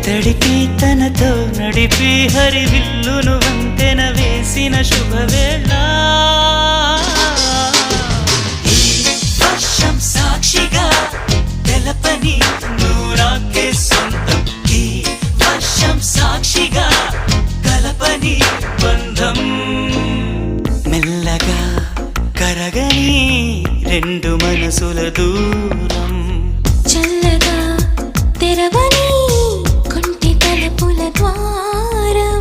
ఇతడికి తనతో నడిపి హరివిల్లును వంతెన వేసిన శుభవేళ ఈ వర్షం సాక్షిగా తెలపని నూరాకే సొంతం ఈ వర్షం సాక్షిగా కలపని బంధం మెల్లగా కరగని రెండు మనసుల దూరం చల్లగా తెరవని కొంటి తలుపుల ద్వారం